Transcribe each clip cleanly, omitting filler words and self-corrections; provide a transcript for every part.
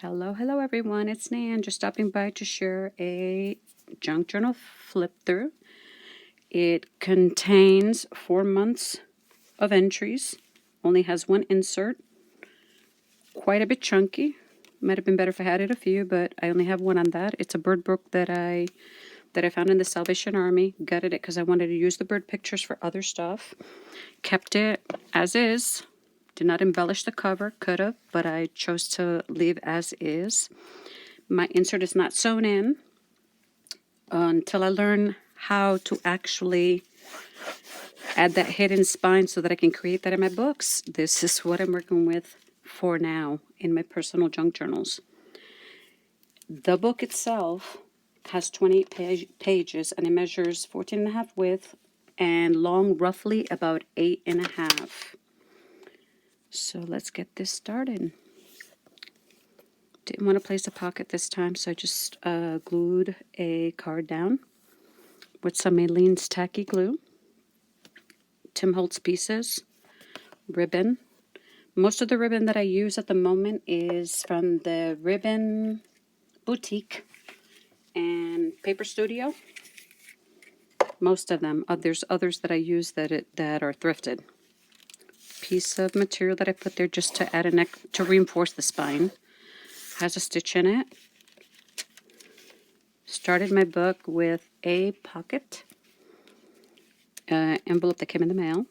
Hello everyone, it's Nan, just stopping by to share a junk journal flip through. It contains 4 months of entries, only has one insert, quite a bit chunky. Might have been better if I had it a few, but I only have one on that. It's a bird book that I found in the Salvation Army. Gutted it because I wanted to use the bird pictures for other stuff. Kept it as is. Did not embellish the cover, could have, but I chose to leave as is. My insert is not sewn in until I learn how to actually add that hidden spine so that I can create that in my books. This is what I'm working with for now in my personal junk journals. The book itself has 28 pages and it measures 14.5 width and long roughly about 8.5. So let's get this started. Didn't want to place a pocket this time, so I just glued a card down with some Aleene's tacky glue, Tim Holtz pieces, ribbon. Most of the ribbon that I use at the moment is from the Ribbon Boutique and Paper Studio. Most of them. There's others that I use that are thrifted. Piece of material that I put there just to add to reinforce the spine. Has a stitch in it. Started my book with a pocket envelope that came in the mail.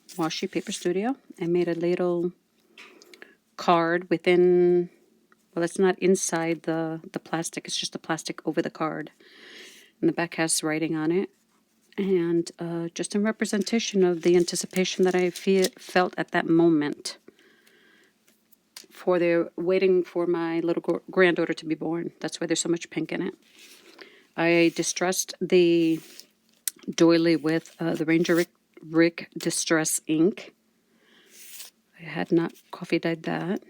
Washi Paper Studio. I made a little card within, well, it's not inside the plastic, it's just the plastic over the card. And the back has writing on it. And just in representation of the anticipation that I felt at that moment for waiting for my little granddaughter to be born. That's why there's so much pink in it. I distressed the doily with the Ranger Rick Distress ink. I had not coffee dyed that.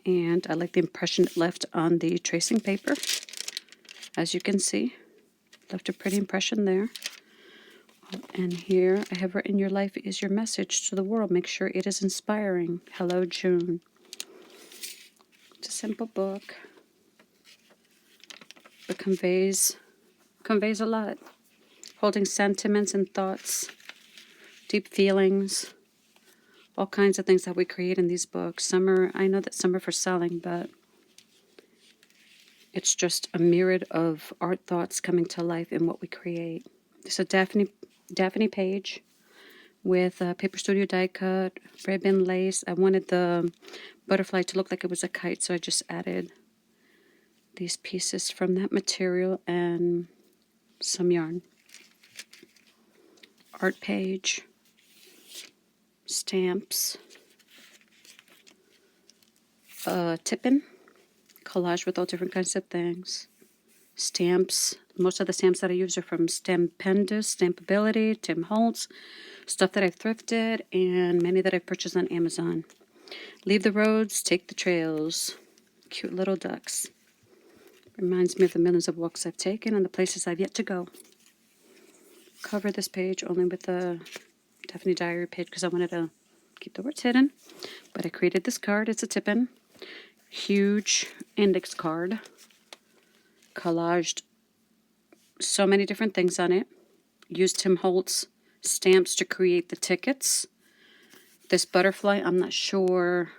And I like the impression it left on the tracing paper. As you can see, left a pretty impression there. And here I have written, your life is your message to the world. Make sure it is inspiring. Hello, June. It's a simple book, but conveys a lot. Holding sentiments and thoughts, deep feelings, all kinds of things that we create in these books. I know that some are for selling, but it's just a myriad of art thoughts coming to life in what we create. There's a Daphne page with a Paper Studio die cut, ribbon, lace. I wanted the butterfly to look like it was a kite, so I just added these pieces from that material and some yarn. Art page, stamps, tippin', collage with all different kinds of things, stamps. Most of the stamps that I use are from Stampendous, Stampability, Tim Holtz, stuff that I've thrifted, and many that I've purchased on Amazon. Leave the roads, take the trails. Cute little ducks. Reminds me of the millions of walks I've taken and the places I've yet to go. Cover this page only with the Daphne Diary page because I wanted to keep the words hidden. But I created this card. It's a tip-in. Huge index card. Collaged so many different things on it. Used Tim Holtz stamps to create the tickets. This butterfly, I'm not sure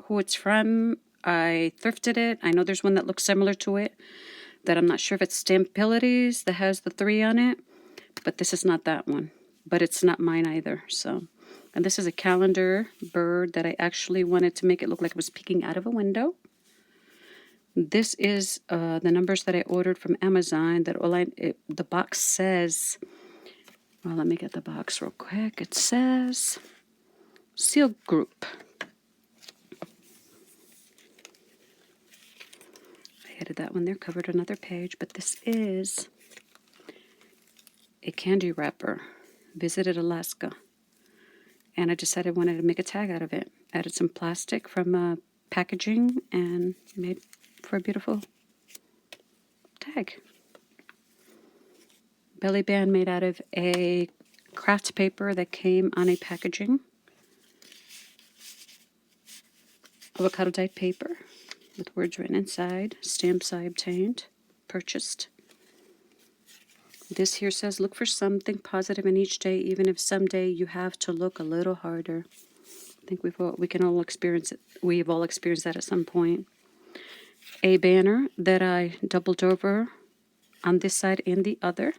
who it's from. I thrifted it. I know there's one that looks similar to it that I'm not sure if it's Stampabilities that has the 3 on it, but this is not that one. But it's not mine either. So, and this is a calendar bird that I actually wanted to make it look like it was peeking out of a window. This is the numbers that I ordered from Amazon. The box says, well, let me get the box real quick. It says Seal Group. I added that one there, covered another page, but this is a candy wrapper. Visited Alaska. And I decided I wanted to make a tag out of it. Added some plastic from packaging and made for a beautiful tag. Belly band made out of a craft paper that came on a packaging. Avocado dyed paper. with words written inside. Stamps I obtained, purchased. This here says, look for something positive in each day, even if someday you have to look a little harder. I think we can all experience it. We've all experienced that at some point. A banner that I doubled over on this side and the other.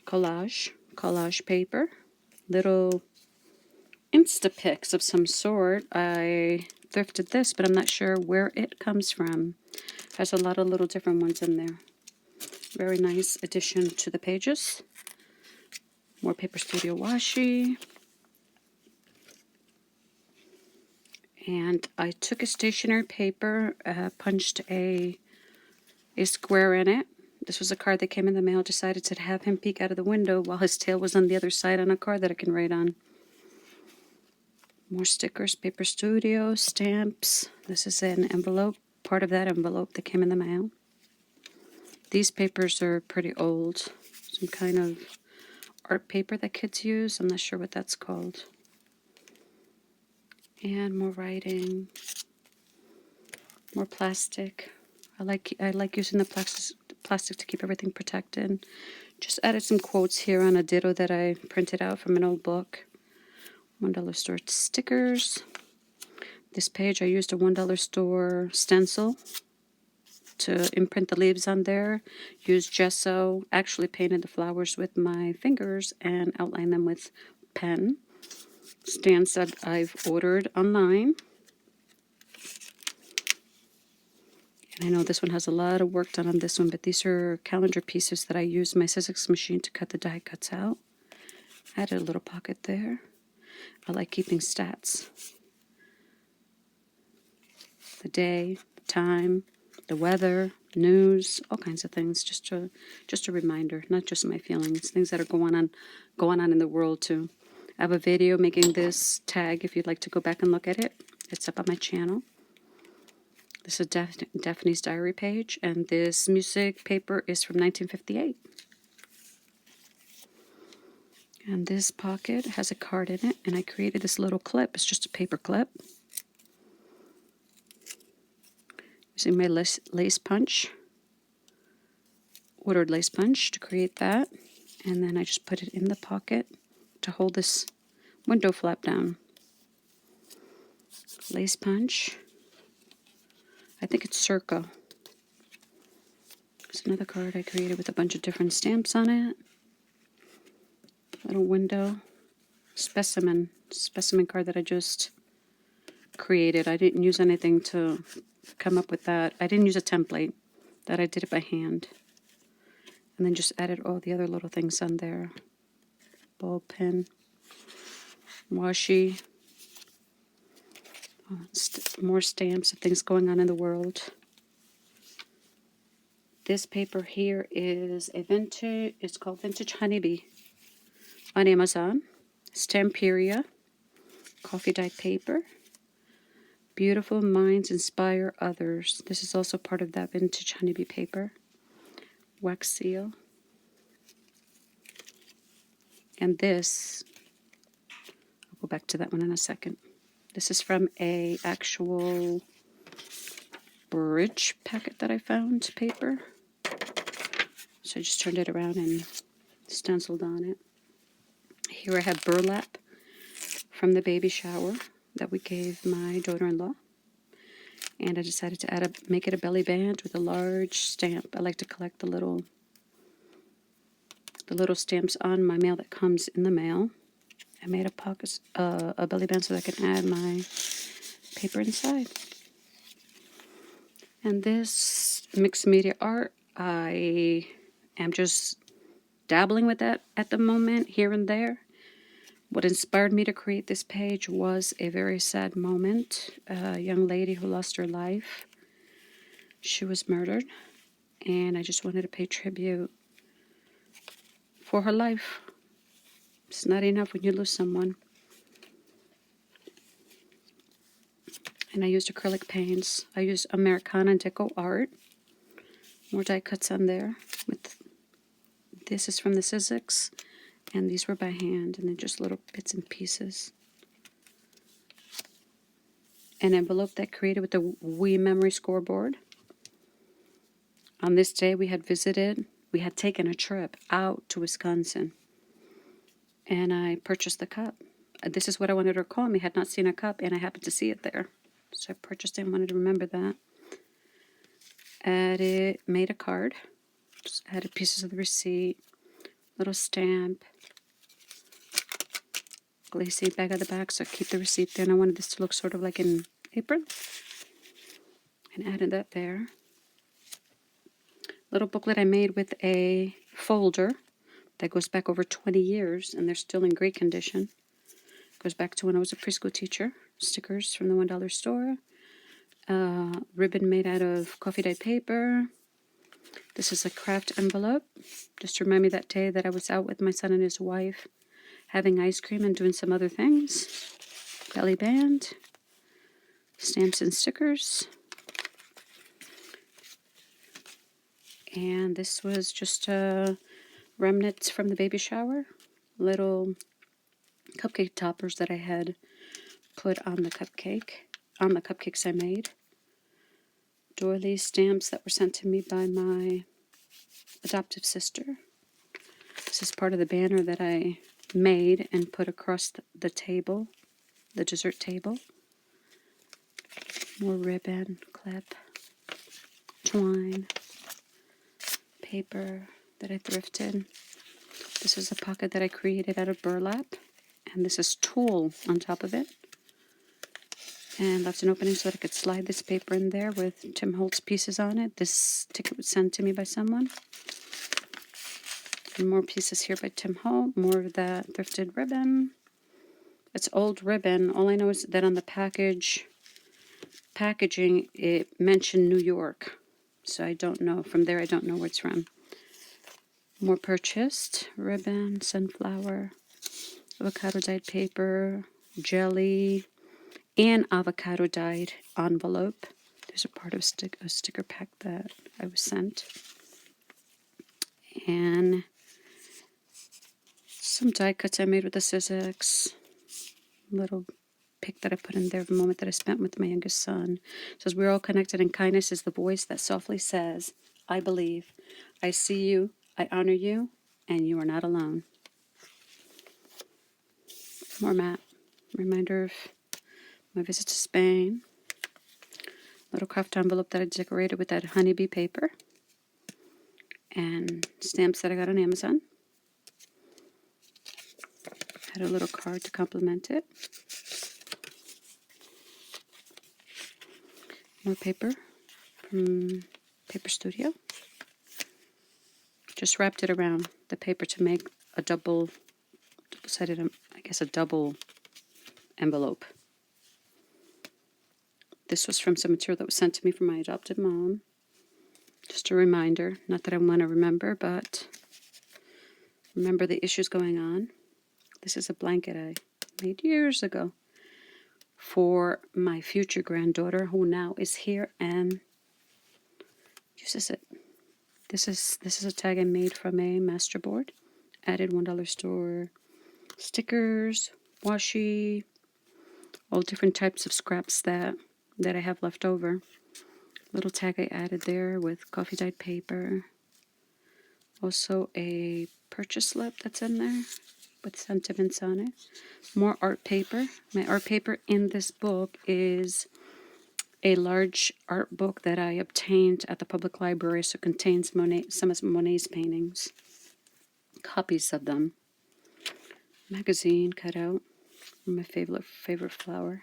Collage paper. Little Instapics of some sort. I thrifted this, but I'm not sure where it comes from. Has a lot of little different ones in there. Very nice addition to the pages. More Paper Studio Washi. And I took a stationery paper, punched a square in it. This was a card that came in the mail. Decided to have him peek out of the window while his tail was on the other side on a card that I can write on. More stickers, Paper Studio, stamps. This is an envelope, part of that envelope that came in the mail. These papers are pretty old. Some kind of art paper that kids use. I'm not sure what that's called. And more writing. More plastic. I like using the plastic to keep everything protected. Just added some quotes here on a ditto that I printed out from an old book. $1 store stickers. This page I used a $1 store stencil to imprint the leaves on there. Used gesso. Actually painted the flowers with my fingers and outlined them with pen. Stands that I've ordered online. And I know this one has a lot of work done on this one, but these are calendar pieces that I used my scissors machine to cut the die cuts out. Added a little pocket there. I like keeping stats. The day, the time, the weather, news, all kinds of things. Just a reminder, not just my feelings, things that are going on in the world too. I have a video making this tag if you'd like to go back and look at it. It's up on my channel. This is Daphne's diary page, and this music paper is from 1958. And this pocket has a card in it, and I created this little clip. It's just a paper clip. Using my lace punch. Ordered lace punch to create that. And then I just put it in the pocket to hold this window flap down. Lace punch. I think it's Circa. It's another card I created with a bunch of different stamps on it. Little window. Specimen card that I just created. I didn't use anything to come up with that. I didn't use a template. That I did it by hand. And then just added all the other little things on there. Ball pen. Washi. More stamps of things going on in the world. This paper here is a vintage, it's called Vintage Honeybee on Amazon. Stamperia, coffee dye paper. Beautiful minds inspire others. This is also part of that Vintage Honeybee paper. Wax seal. And this, I'll go back to that one in a second. This is from a actual bridge packet that I found, paper. So I just turned it around and stenciled on it. Here I have burlap from the baby shower that we gave my daughter-in-law. And I decided to make it a belly band with a large stamp. I like to collect the little stamps on my mail that comes in the mail. I made a belly band so that I can add my paper inside. And this mixed media art, I am just dabbling with that at the moment, here and there. What inspired me to create this page was a very sad moment. A young lady who lost her life. She was murdered, and I just wanted to pay tribute for her life. It's not enough when you lose someone. And I used acrylic paints. I used Americana Deco Art. More die cuts on there. This is from the Sizzix, and these were by hand, and then just little bits and pieces. an envelope that I created with the Wii Memory Scoreboard. On this day, we had taken a trip out to Wisconsin, and I purchased the cup. This is what I wanted her to call me. I had not seen a cup, and I happened to see it there. So I purchased it and wanted to remember that. Made a card. Just added pieces of the receipt, little stamp, glassy bag at the back, so I keep the receipt there. And I wanted this to look sort of like an apron. And added that there. Little booklet I made with a folder that goes back over 20 years, and they're still in great condition. Goes back to when I was a preschool teacher. Stickers from the $1 store. Ribbon made out of coffee dyed paper. This is a craft envelope, just to remind me that day that I was out with my son and his wife having ice cream and doing some other things. Belly band. Stamps and stickers. And this was just remnants from the baby shower. Little cupcake toppers that I had put on the cupcakes I made. Doily stamps that were sent to me by my adoptive sister. This is part of the banner that I made and put across the table, the dessert table. More ribbon, clip, twine, paper that I thrifted. This is a pocket that I created out of burlap, and this is tulle on top of it. And left an opening so that I could slide this paper in there with Tim Holtz pieces on it. This ticket was sent to me by someone. And more pieces here by Tim Holt. More of that thrifted ribbon. It's old ribbon. All I know is that on the packaging, it mentioned New York. So I don't know. From there, I don't know where it's from. More purchased. Ribbon, sunflower, avocado dyed paper, jelly, and avocado dyed envelope. There's a part of a sticker pack that I was sent. And some die cuts I made with the Sizzix. Little pic that I put in there of a moment that I spent with my youngest son. It says, we're all connected, and kindness is the voice that softly says, I believe, I see you, I honor you, and you are not alone. More map. Reminder of my visit to Spain. Little craft envelope that I decorated with that honeybee paper. And stamps that I got on Amazon. Had a little card to complement it. More paper from Paper Studio. Just wrapped it around the paper to make a double-sided, a double envelope. This was from some material that was sent to me from my adopted mom. Just a reminder, not that I want to remember, but remember the issues going on. This is a blanket I made years ago for my future granddaughter, who now is here and uses it. This is a tag I made from a masterboard. Added $1 store stickers, washi, all different types of scraps that I have left over. Little tag I added there with coffee dyed paper. Also a purchase slip that's in there with sentiments on it. More art paper. My art paper in this book is a large art book that I obtained at the public library, so it contains some of Monet's paintings. Copies of them. Magazine cut out. My favorite flower.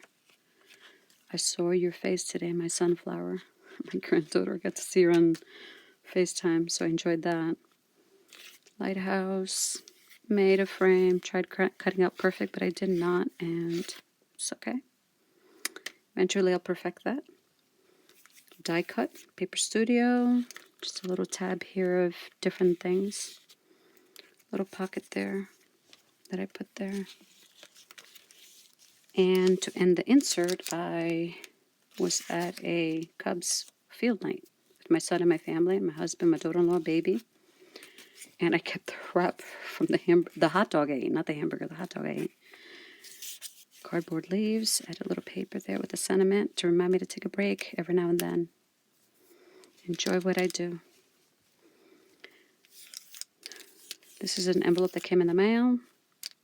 I saw your face today, my sunflower. My granddaughter got to see her on FaceTime, so I enjoyed that. Lighthouse. Made a frame. Tried cutting out perfect, but I did not, and it's okay. Eventually I'll perfect that. Die cut. Paper Studio. Just a little tab here of different things. Little pocket there that I put there. And to end the insert, I was at a Cubs field night with my son and my family, my husband, my daughter-in-law, baby. And I kept the wrap from the hot dog I ate, not the hamburger, the hot dog I ate. Cardboard leaves. Add a little paper there with a sentiment to remind me to take a break every now and then. Enjoy what I do. This is an envelope that came in the mail.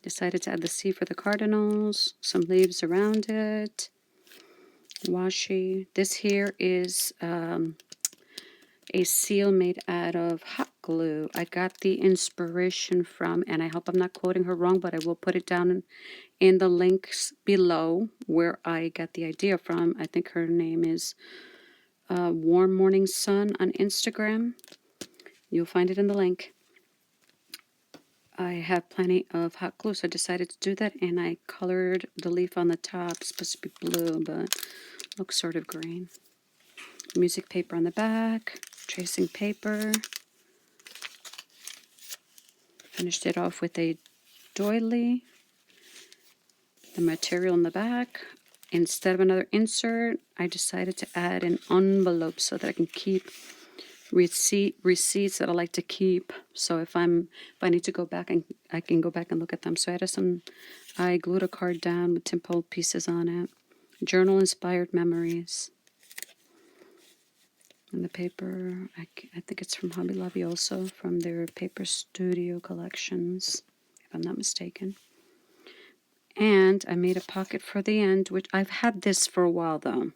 Decided to add the C for the cardinals. Some leaves around it. Washi. This here is a seal made out of hot glue. I got the inspiration from, and I hope I'm not quoting her wrong, but I will put it down in the links below where I got the idea from. I think her name is Warm Morning Sun on Instagram. You'll find it in the link. I have plenty of hot glue, so I decided to do that, and I colored the leaf on the top. It's supposed to be blue, but looks sort of green. Music paper on the back, tracing paper. Finished it off with a doily. The material in the back. Instead of another insert, I decided to add an envelope so that I can keep receipts that I like to keep. So if I need to go back, I can go back and look at them. So I glued a card down with tinfoil pieces on it. Journal inspired memories. And the paper, I think it's from Hobby Lobby also, from their Paper Studio collections, if I'm not mistaken. And I made a pocket for the end, which I've had this for a while though,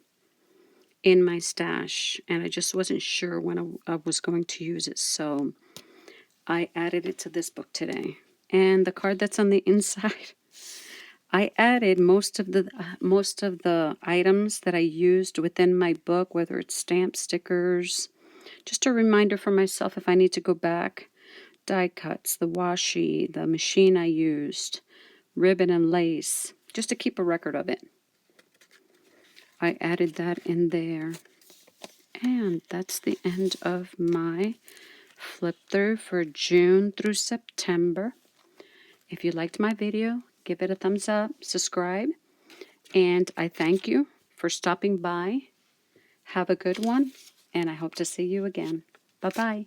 in my stash, and I just wasn't sure when I was going to use it, so I added it to this book today. And the card that's on the inside, I added most of the items that I used within my book, whether it's stamps, stickers, just a reminder for myself if I need to go back. Die cuts, the washi, the machine I used, ribbon and lace, just to keep a record of it. I added that in there. And that's the end of my flip through for June through September. If you liked my video, give it a thumbs up, subscribe, and I thank you for stopping by. Have a good one, and I hope to see you again. Bye-bye.